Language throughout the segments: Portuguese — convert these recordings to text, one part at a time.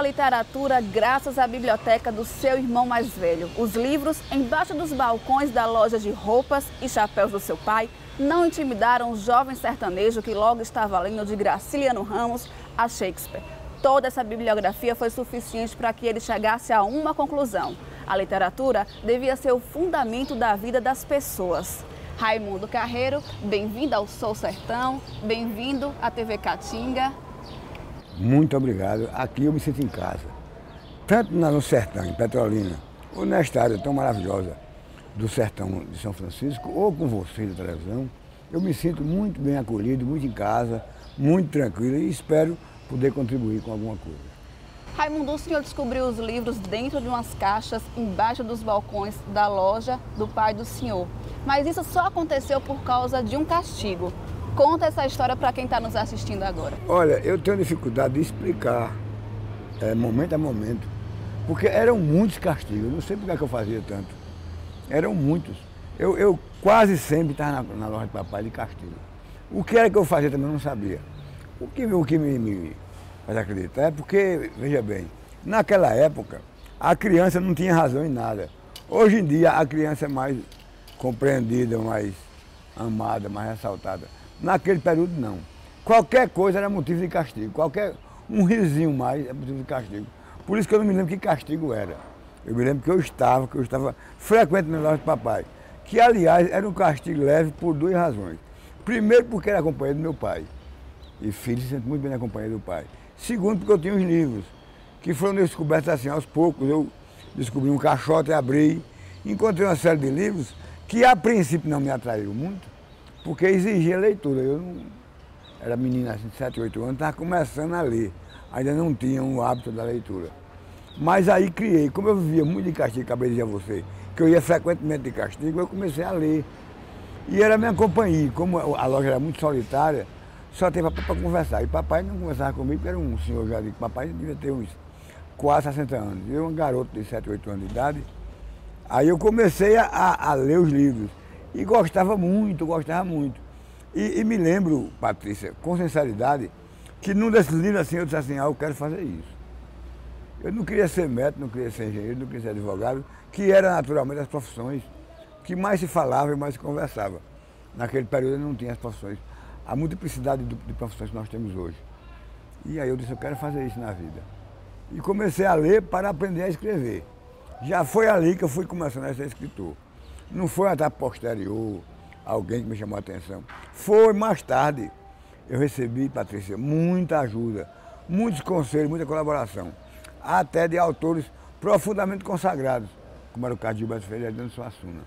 à literatura graças à biblioteca do seu irmão mais velho. Os livros, embaixo dos balcões da loja de roupas e chapéus do seu pai, não intimidaram o jovem sertanejo que logo estava lendo de Graciliano Ramos a Shakespeare. Toda essa bibliografia foi suficiente para que ele chegasse a uma conclusão: a literatura devia ser o fundamento da vida das pessoas. Raimundo Carreiro, bem-vindo ao Sou Sertão, bem-vindo à TV Caatinga. Muito obrigado. Aqui eu me sinto em casa. Tanto no sertão, em Petrolina, ou nesta área tão maravilhosa do sertão de São Francisco, ou com vocês da televisão, eu me sinto muito bem acolhido, muito em casa, muito tranquilo e espero poder contribuir com alguma coisa. Raimundo, o senhor descobriu os livros dentro de umas caixas embaixo dos balcões da loja do pai do senhor. Mas isso só aconteceu por causa de um castigo. Conta essa história para quem está nos assistindo agora. Olha, eu tenho dificuldade de explicar momento a momento, porque eram muitos castigos. Eu não sei por que eu fazia tanto. Eram muitos. Eu quase sempre estava na loja de papai de castigo. O que era que eu fazia também eu não sabia. O que me faz acreditar é porque, veja bem, naquela época a criança não tinha razão em nada. Hoje em dia a criança é mais compreendida, mais amada, mais ressaltada. Naquele período não. Qualquer coisa era motivo de castigo, um risinho mais é motivo de castigo. Por isso que eu não me lembro que castigo era. Eu me lembro que eu estava frequentemente na loja de papai, que aliás era um castigo leve por duas razões. Primeiro porque era companheiro do meu pai, e filho se sente muito bem na companhia do pai. Segundo porque eu tinha os livros, que foram descobertos assim aos poucos. Eu descobri um caixote, abri, encontrei uma série de livros que a princípio não me atraiu muito, porque exigia leitura. Eu não, era menina assim, de 7, 8 anos, estava começando a ler, ainda não tinha o hábito da leitura. Mas aí criei, como eu vivia muito de castigo, acabei de dizer a você, que eu ia frequentemente de castigo, eu comecei a ler. E era a minha companhia, como a loja era muito solitária, só tinha papai para conversar. E papai não conversava comigo, porque era um senhor já de papai, devia ter uns quase 60 anos. Eu, um garoto de 7, 8 anos de idade. Aí eu comecei a ler os livros. E gostava muito, gostava muito. E me lembro, Patrícia, com sinceridade, que num desses livros assim, eu disse assim, eu quero fazer isso. Eu não queria ser médico, não queria ser engenheiro, não queria ser advogado, que era naturalmente as profissões que mais se falava e mais se conversava. Naquele período não tinha as profissões, a multiplicidade de profissões que nós temos hoje. E aí eu disse, eu quero fazer isso na vida. E comecei a ler para aprender a escrever. Já foi ali que eu fui começando a ser escritor. Não foi até posterior, alguém que me chamou a atenção. Foi mais tarde. Eu recebi, Patrícia, muita ajuda, muitos conselhos, muita colaboração. Até de autores profundamente consagrados, como era o caso de Gilberto Freire e Adriano Suassuna.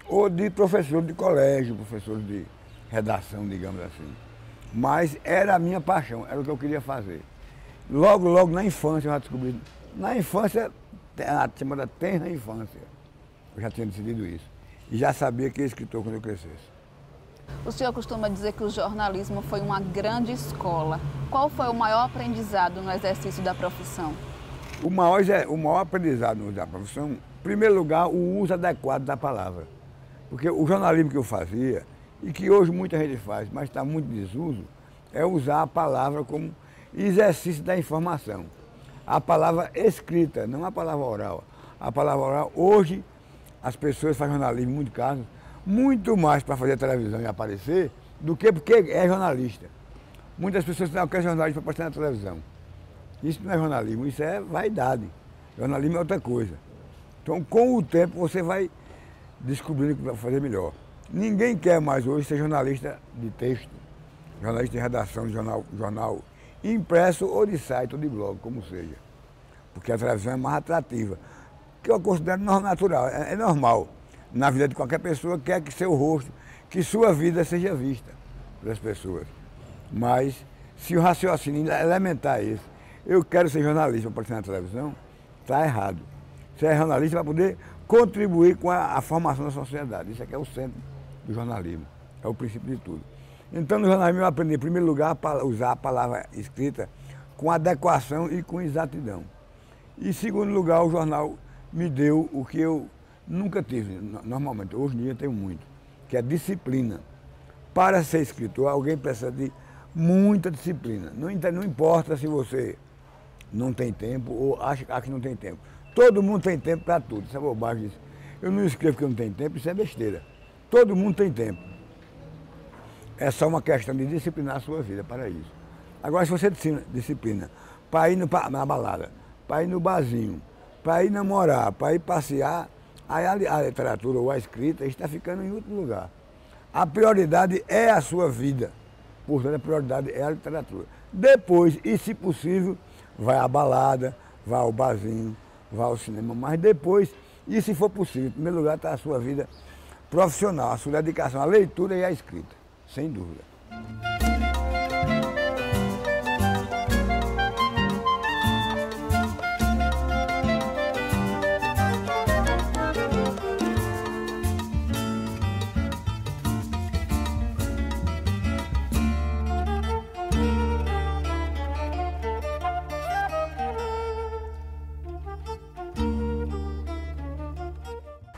Ou de professores de colégio, professores de redação, digamos assim. Mas era a minha paixão, era o que eu queria fazer. Logo na infância eu já descobri. Na infância, a chamada tenra infância, eu já tinha decidido isso. E já sabia que ia escritor quando eu crescesse. O senhor costuma dizer que o jornalismo foi uma grande escola. Qual foi o maior aprendizado no exercício da profissão? O maior aprendizado no uso da profissão, em primeiro lugar, o uso adequado da palavra. Porque o jornalismo que eu fazia, e que hoje muita gente faz, mas está muito em desuso, é usar a palavra como exercício da informação. A palavra escrita, não a palavra oral. A palavra oral, hoje, as pessoas fazem jornalismo, em muitos casos, muito mais para fazer televisão e aparecer, do que porque é jornalista. Muitas pessoas não querem jornalista para aparecer na televisão. Isso não é jornalismo, isso é vaidade. Jornalismo é outra coisa. Então, com o tempo, você vai descobrindo o que vai fazer melhor. Ninguém quer mais hoje ser jornalista de texto, jornalista de redação de jornal impresso ou de site ou de blog, como seja. Porque a televisão é mais atrativa. Que eu considero natural, é normal. Na vida de qualquer pessoa, quer que seu rosto, que sua vida seja vista pelas pessoas. Mas, se o raciocínio elementar esse, eu quero ser jornalista para aparecer na televisão, está errado. Você é jornalista para poder contribuir com a formação da sociedade. Isso aqui é o centro do jornalismo, é o princípio de tudo. Então, no jornalismo eu aprendi, em primeiro lugar, a usar a palavra escrita com adequação e com exatidão. E, em segundo lugar, o jornal me deu o que eu nunca tive, normalmente, hoje em dia eu tenho muito, que é disciplina. Para ser escritor, alguém precisa de muita disciplina. Não importa se você não tem tempo ou acha que não tem tempo. Todo mundo tem tempo para tudo. Isso é bobagem disso. Eu não escrevo porque eu não tenho tempo, isso é besteira. Todo mundo tem tempo. É só uma questão de disciplinar a sua vida para isso. Agora, se você disciplina para ir na balada, para ir no barzinho, para ir namorar, para ir passear, aí a literatura ou a escrita está ficando em último lugar. A prioridade é a sua vida. Portanto, a prioridade é a literatura. Depois, e se possível, vai à balada, vai ao barzinho, vai ao cinema. Mas depois, e se for possível, em primeiro lugar está a sua vida profissional, a sua dedicação à leitura e à escrita, sem dúvida.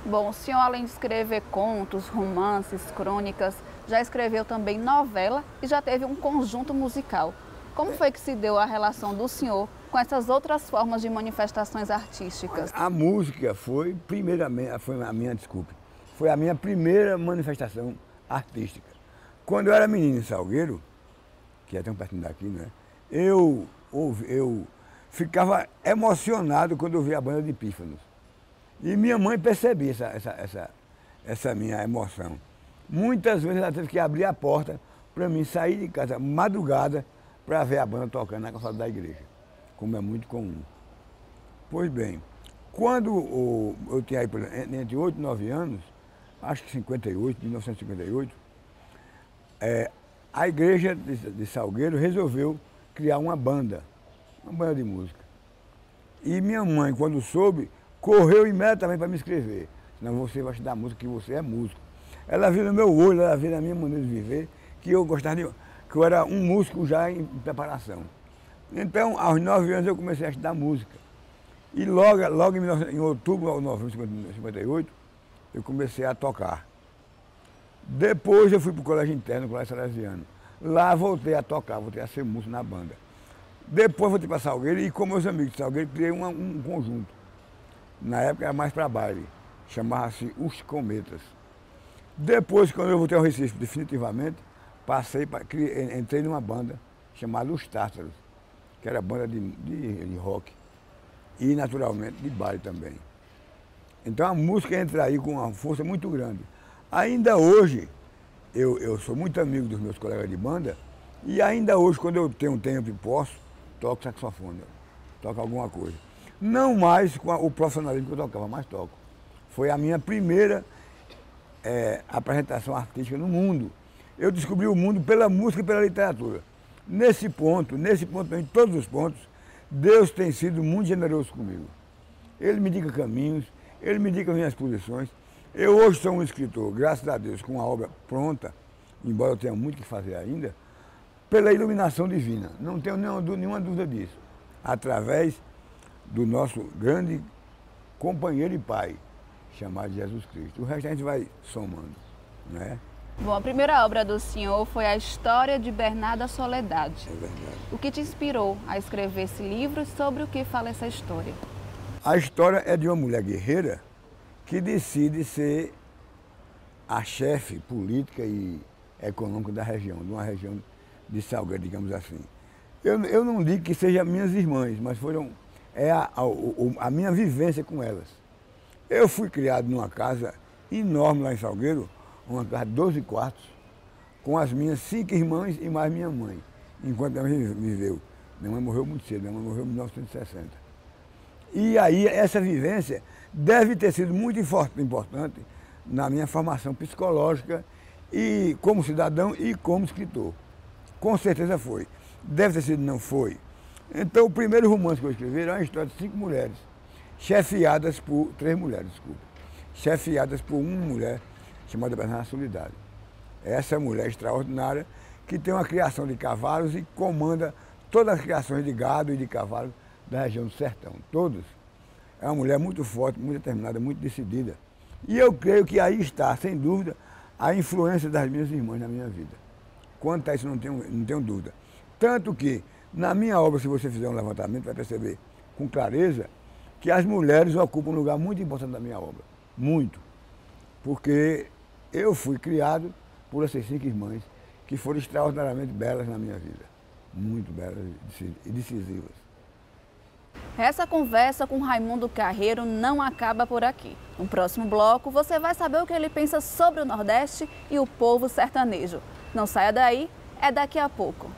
Bom, o senhor, além de escrever contos, romances, crônicas, já escreveu também novela e já teve um conjunto musical. Como foi que se deu a relação do senhor com essas outras formas de manifestações artísticas? A música foi a minha primeira manifestação artística. Quando eu era menino em Salgueiro, que é tão pertinho daqui, né? Eu ficava emocionado quando eu via a banda de Pífanos. E minha mãe percebia essa minha emoção. Muitas vezes ela teve que abrir a porta para mim sair de casa madrugada para ver a banda tocando na calçada da igreja, como é muito comum. Pois bem, quando eu tinha aí, entre 8 e 9 anos, acho que 1958, a igreja de Salgueiro resolveu criar uma banda de música. E minha mãe, quando soube, correu imediatamente para me inscrever. Senão você vai estudar música, que você é músico. Ela viu no meu olho, ela viu na minha maneira de viver, que eu que eu era um músico já em preparação. Então, aos 9 anos eu comecei a estudar música. E logo em outubro ou novembro de 1958, eu comecei a tocar. Depois eu fui para o colégio interno, o colégio salesiano. Lá voltei a tocar, voltei a ser músico na banda. Depois voltei para Salgueiro e com meus amigos de Salgueiro criei um conjunto. Na época era mais para baile, chamava-se Os Cometas. Depois, quando eu voltei ao Recife definitivamente, entrei numa banda chamada Os Tártaros, que era banda de rock e naturalmente de baile também. Então a música entra aí com uma força muito grande. Ainda hoje, eu sou muito amigo dos meus colegas de banda e ainda hoje, quando eu tenho tempo e posso, toco saxofone, toco alguma coisa. Não mais com o profissionalismo que eu tocava, mas toco. Foi a minha primeira apresentação artística no mundo. Eu descobri o mundo pela música e pela literatura. Nesse ponto, em todos os pontos, Deus tem sido muito generoso comigo. Ele me indica caminhos, ele me indica minhas posições. Eu hoje sou um escritor, graças a Deus, com uma obra pronta, embora eu tenha muito que fazer ainda, pela iluminação divina. Não tenho nenhuma dúvida disso. Através do nosso grande companheiro e pai, chamado Jesus Cristo. O resto a gente vai somando, né? Bom, a primeira obra do senhor foi a História de Bernarda Soledade. É verdade. O que te inspirou a escrever esse livro e sobre o que fala essa história? A história é de uma mulher guerreira que decide ser a chefe política e econômica da região, de uma região de Salgueiro, digamos assim. Eu não digo que sejam minhas irmãs, mas a minha vivência com elas. Eu fui criado numa casa enorme lá em Salgueiro, uma casa de 12 quartos, com as minhas 5 irmãs e mais minha mãe, enquanto minha mãe viveu. Minha mãe morreu muito cedo, minha mãe morreu em 1960. E aí essa vivência deve ter sido muito importante na minha formação psicológica e como cidadão e como escritor. Com certeza foi. Deve ter sido, não foi. Então, o primeiro romance que eu escrevi era uma história de 5 mulheres, chefiadas por 3 mulheres, desculpa, chefiadas por uma mulher chamada Bernarda Soledade. Essa mulher extraordinária que tem uma criação de cavalos e comanda todas as criações de gado e de cavalo da região do sertão, todos. É uma mulher muito forte, muito determinada, muito decidida. E eu creio que aí está, sem dúvida, a influência das minhas irmãs na minha vida. Quanto a isso, não tenho dúvida. Tanto que, Na minha obra, se você fizer um levantamento, vai perceber com clareza que as mulheres ocupam um lugar muito importante na minha obra. Muito. Porque eu fui criado por essas 5 irmãs que foram extraordinariamente belas na minha vida. Muito belas e decisivas. Essa conversa com Raimundo Carreiro não acaba por aqui. No próximo bloco, você vai saber o que ele pensa sobre o Nordeste e o povo sertanejo. Não saia daí, é daqui a pouco.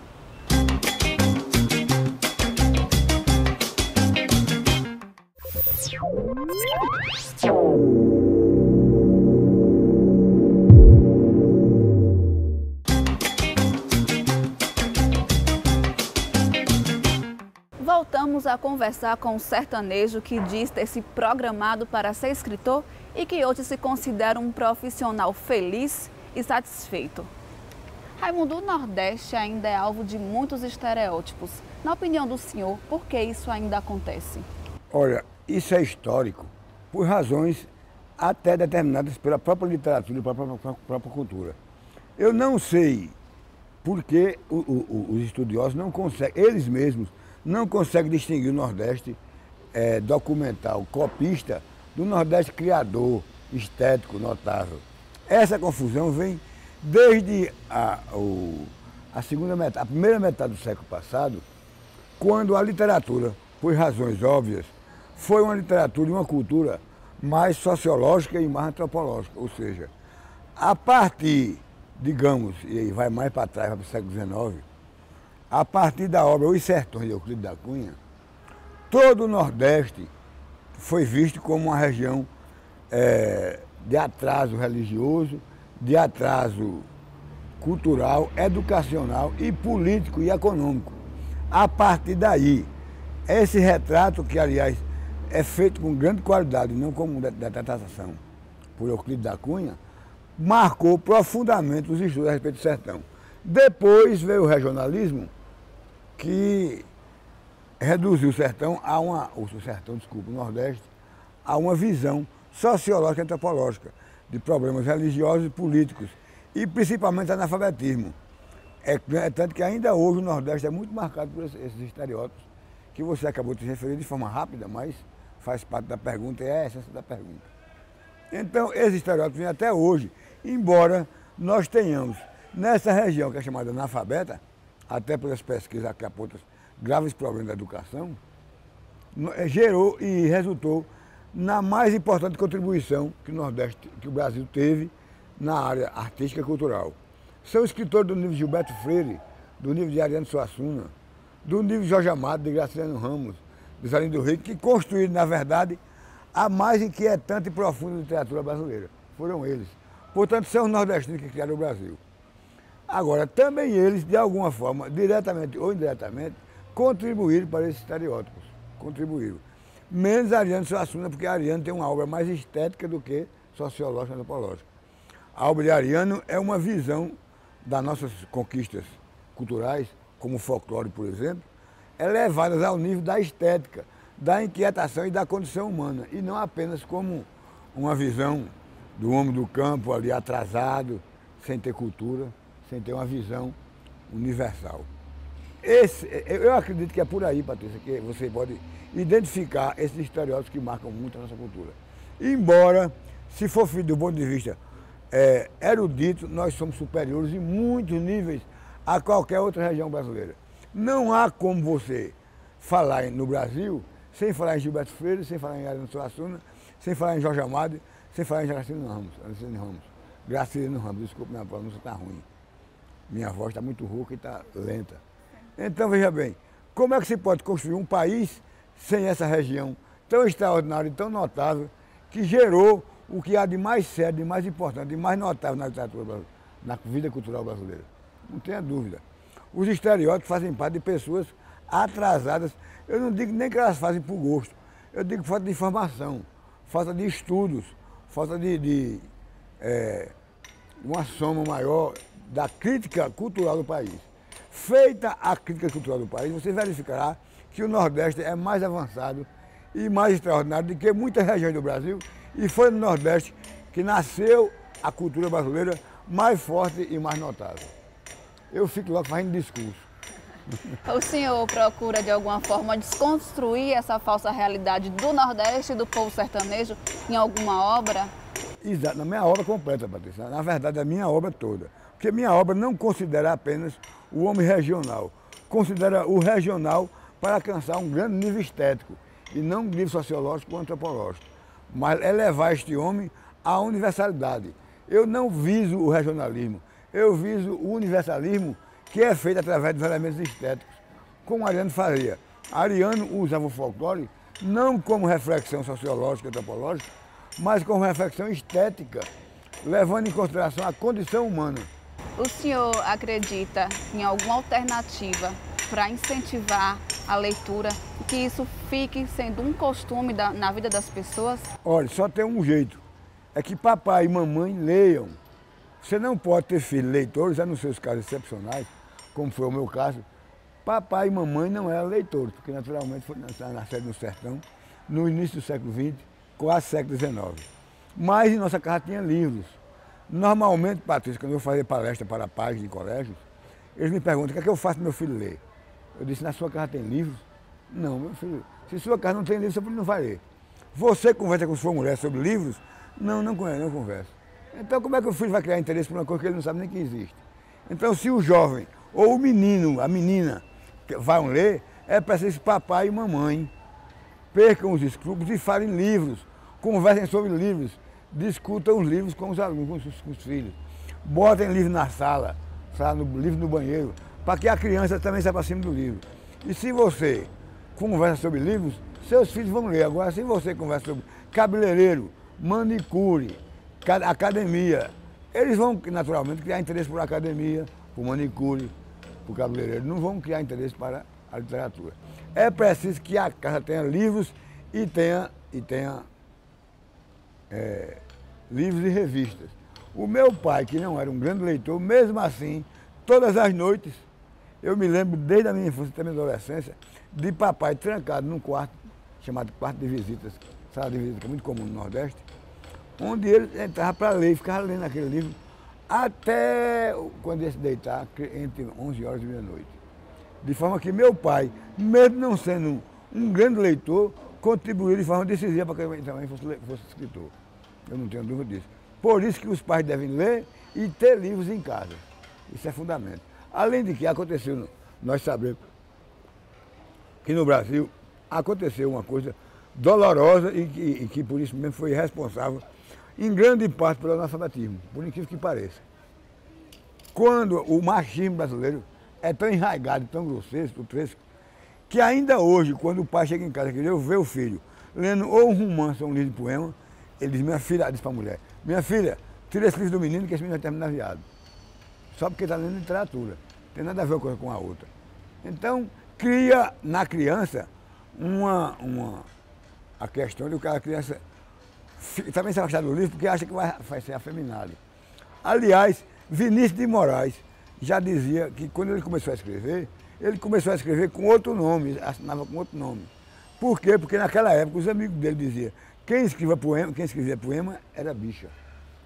Voltamos a conversar com um sertanejo que diz ter se programado para ser escritor e que hoje se considera um profissional feliz e satisfeito. Raimundo, o Nordeste ainda é alvo de muitos estereótipos. Na opinião do senhor, por que isso ainda acontece? Olha, isso é histórico, por razões até determinadas pela própria literatura e pela própria cultura. Eu não sei por que os estudiosos não conseguem, eles mesmos, não conseguem distinguir o Nordeste documental, copista, do Nordeste criador, estético, notável. Essa confusão vem desde a primeira metade do século passado, quando a literatura, por razões óbvias, foi uma literatura e uma cultura mais sociológica e mais antropológica. Ou seja, a partir, digamos, e aí vai mais para trás, vai para o século XIX, a partir da obra Os Sertões de Euclides da Cunha, todo o Nordeste foi visto como uma região de atraso religioso, de atraso cultural, educacional e político e econômico. A partir daí, esse retrato, que aliás é feito com grande qualidade, não como datação por Euclides da Cunha, marcou profundamente os estudos a respeito do sertão. Depois veio o regionalismo, que reduziu o sertão o Nordeste, a uma visão sociológica e antropológica de problemas religiosos e políticos, e principalmente analfabetismo. É tanto que ainda hoje o Nordeste é muito marcado por esses estereótipos que você acabou de se referir de forma rápida, mas faz parte da pergunta e é a essência da pergunta. Então, esses estereótipos vêm até hoje, embora nós tenhamos nessa região que é chamada analfabeta, até pelas pesquisas que apontam graves problemas da educação, gerou e resultou na mais importante contribuição que o Brasil teve na área artística e cultural. São escritores do nível de Gilberto Freire, do nível de Ariano Suassuna, do nível de Jorge Amado, de Graciliano Ramos, de Zalindo Rico, que construíram, na verdade, a mais inquietante e profunda literatura brasileira. Foram eles. Portanto, são os nordestinos que criaram o Brasil. Agora, também eles, de alguma forma, diretamente ou indiretamente, contribuíram para esses estereótipos. Contribuíram. Menos Ariano Suassuna, porque Ariano tem uma obra mais estética do que sociológica e antropológica. A obra de Ariano é uma visão das nossas conquistas culturais, como o folclore, por exemplo, elevadas ao nível da estética, da inquietação e da condição humana, e não apenas como uma visão do homem do campo ali atrasado, sem ter cultura, sem ter uma visão universal. Eu acredito que é por aí, Patrícia, que você pode identificar esses estereótipos que marcam muito a nossa cultura. Embora, se for do ponto de vista erudito, nós somos superiores em muitos níveis a qualquer outra região brasileira. Não há como você falar no Brasil sem falar em Gilberto Freire, sem falar em Ariano Suassuna, sem falar em Jorge Amado, sem falar em Graciliano Ramos. Desculpa, minha pronúncia está ruim. Minha voz está muito rouca e está lenta. Então, veja bem, como é que se pode construir um país sem essa região tão extraordinária e tão notável, que gerou o que há de mais sério, de mais importante, de mais notável na literatura brasileira, na vida cultural brasileira? Não tenha dúvida. Os estereótipos fazem parte de pessoas atrasadas. Eu não digo nem que elas fazem por gosto, eu digo falta de informação, falta de estudos, falta de uma soma maior da crítica cultural do país. Feita a crítica cultural do país, você verificará que o Nordeste é mais avançado e mais extraordinário do que muitas regiões do Brasil, e foi no Nordeste que nasceu a cultura brasileira mais forte e mais notável. Eu fico logo fazendo discurso. O senhor procura, de alguma forma, desconstruir essa falsa realidade do Nordeste e do povo sertanejo em alguma obra? Exato, na minha obra completa, Patrícia. Na verdade, a minha obra toda. Porque minha obra não considera apenas o homem regional. Considera o regional para alcançar um grande nível estético. E não um nível sociológico ou antropológico. Mas é levar este homem à universalidade. Eu não viso o regionalismo. Eu viso o universalismo que é feito através dos elementos estéticos. Como Ariano Faria. Ariano usava o folclore não como reflexão sociológica e antropológica, mas como reflexão estética, levando em consideração a condição humana. O senhor acredita em alguma alternativa para incentivar a leitura e que isso fique sendo um costume na vida das pessoas? Olha, só tem um jeito, é que papai e mamãe leiam. Você não pode ter filhos leitores, a não ser os casos excepcionais, como foi o meu caso. Papai e mamãe não eram leitores, porque naturalmente nasceram no sertão, no início do século XX, quase século XIX. Mas em nossa casa tinha livros. Normalmente, Patrícia, quando eu fazia palestra para pais de colégios, eles me perguntam o que é que eu faço para meu filho ler. Eu disse, na sua casa tem livros? Não, meu filho, se sua casa não tem livro, seu filho não vai ler. Você conversa com sua mulher sobre livros? Não, não conversa, não conversa. Então como é que o filho vai criar interesse por uma coisa que ele não sabe nem que existe? Então se o jovem ou o menino, a menina, vão ler, é preciso papai e mamãe percam os escrúpulos e falem livros, conversem sobre livros, discutam os livros com os alunos, com os filhos. Botem livro na sala, livro no banheiro, para que a criança também se aproxime do livro. E se você conversa sobre livros, seus filhos vão ler. Agora, se você conversa sobre cabeleireiro, manicure, academia, eles vão naturalmente criar interesse por academia, por manicure, por cabeleireiro, não vão criar interesse para a literatura. É preciso que a casa tenha livros e tenha livros e revistas. O meu pai, que não era um grande leitor, mesmo assim, todas as noites, eu me lembro desde a minha infância até a minha adolescência, de papai trancado num quarto, chamado quarto de visitas, sala de visitas, que é muito comum no Nordeste, onde ele entrava para ler, ficava lendo aquele livro, até quando ia se deitar, entre 11 horas e meia-noite. De forma que meu pai, mesmo não sendo um grande leitor, contribuiu de forma decisiva para que eu também fosse escritor. Eu não tenho dúvida disso. Por isso que os pais devem ler e ter livros em casa. Isso é fundamento. Além de que aconteceu, nós sabemos que no Brasil aconteceu uma coisa dolorosa e que por isso mesmo foi responsável em grande parte pelo analfabetismo, por incrível que pareça. Quando o machismo brasileiro é tão enraizado, tão grosseiro, tutresco, que ainda hoje, quando o pai chega em casa e quer ver o filho lendo ou um romance ou um livro de poema, ele diz, minha filha, diz para a mulher, minha filha, tira esse livro do menino que esse menino vai terminar viado. Só porque está lendo literatura, não tem nada a ver uma coisa com a outra. Então, cria na criança a questão de a criança também se afastar do livro porque acha que vai ser afeminado. Aliás, Vinícius de Moraes já dizia que quando ele começou a escrever com outro nome, assinava com outro nome. Por quê? Porque naquela época os amigos dele diziam quem escrevia poema era bicha.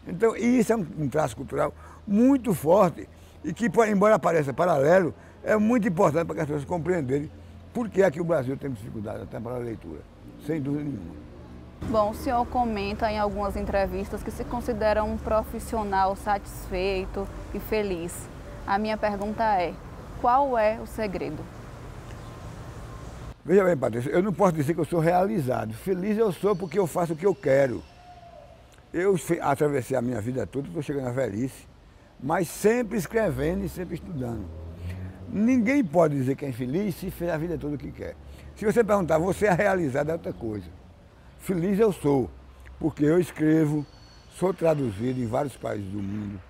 Então, isso é um traço cultural muito forte e que, embora pareça paralelo, é muito importante para que as pessoas compreenderem por que é que o Brasil tem dificuldade até para a leitura, sem dúvida nenhuma. Bom, o senhor comenta em algumas entrevistas que se considera um profissional satisfeito e feliz. A minha pergunta é, qual é o segredo? Veja bem, Patrícia, eu não posso dizer que eu sou realizado. Feliz eu sou porque eu faço o que eu quero. Eu atravessei a minha vida toda, estou chegando à velhice, mas sempre escrevendo e sempre estudando. Ninguém pode dizer que é infeliz se fez a vida toda o que quer. Se você perguntar, você é realizado, é outra coisa. Feliz eu sou, porque eu escrevo, sou traduzido em vários países do mundo,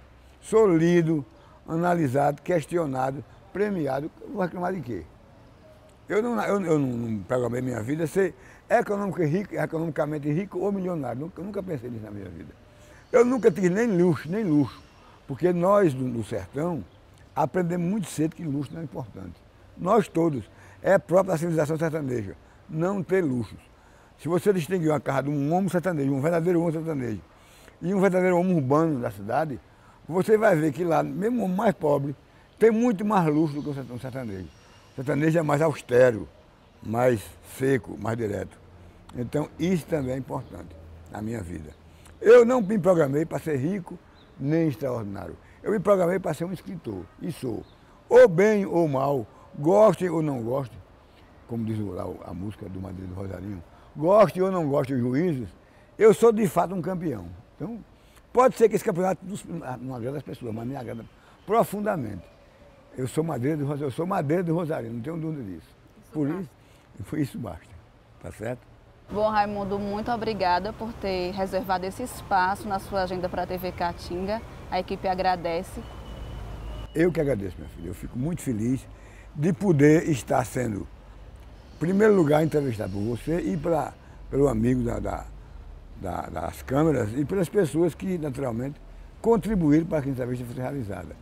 sou lido, analisado, questionado, premiado. Eu vou reclamar de quê? Eu não programei minha vida ser economicamente rico ou milionário. Eu nunca pensei nisso na minha vida. Eu nunca tive nem luxo, porque nós do sertão aprendemos muito cedo que luxo não é importante. Nós todos, é próprio da civilização sertaneja, não ter luxos. Se você distinguir uma casa de um homem sertanejo, um verdadeiro homem sertanejo, e um verdadeiro homem urbano da cidade, você vai ver que lá, mesmo o homem mais pobre, tem muito mais luxo do que um sertanejo. Sertanejo é mais austero, mais seco, mais direto. Então, isso também é importante na minha vida. Eu não me programei para ser rico nem extraordinário. Eu me programei para ser um escritor, e sou. Ou bem ou mal, goste ou não goste, como diz lá a música do Madrid do Rosarinho, goste ou não goste dos juízes, eu sou de fato um campeão. Então, pode ser que esse campeonato não agrada as pessoas, mas me agrada profundamente. Eu sou Madeira do Rosarinho, não tenho dúvida disso. Por isso basta, tá certo? Bom, Raimundo, muito obrigada por ter reservado esse espaço na sua agenda para a TV Caatinga. A equipe agradece. Eu que agradeço, minha filha. Eu fico muito feliz de poder estar sendo, em primeiro lugar, entrevistado por você e pelo amigo das câmeras e pelas pessoas que, naturalmente, contribuíram para que a entrevista fosse realizada.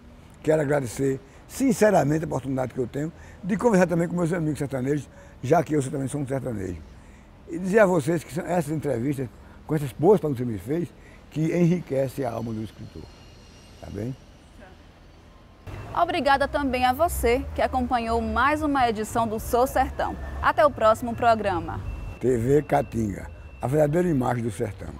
Quero agradecer, sinceramente, a oportunidade que eu tenho de conversar também com meus amigos sertanejos, já que eu também sou um sertanejo. E dizer a vocês que são essas entrevistas, com essas boas perguntas que você me fez, que enriquece a alma do escritor. Tá bem? Obrigada também a você que acompanhou mais uma edição do Sou Sertão. Até o próximo programa. TV Caatinga, a verdadeira imagem do sertão.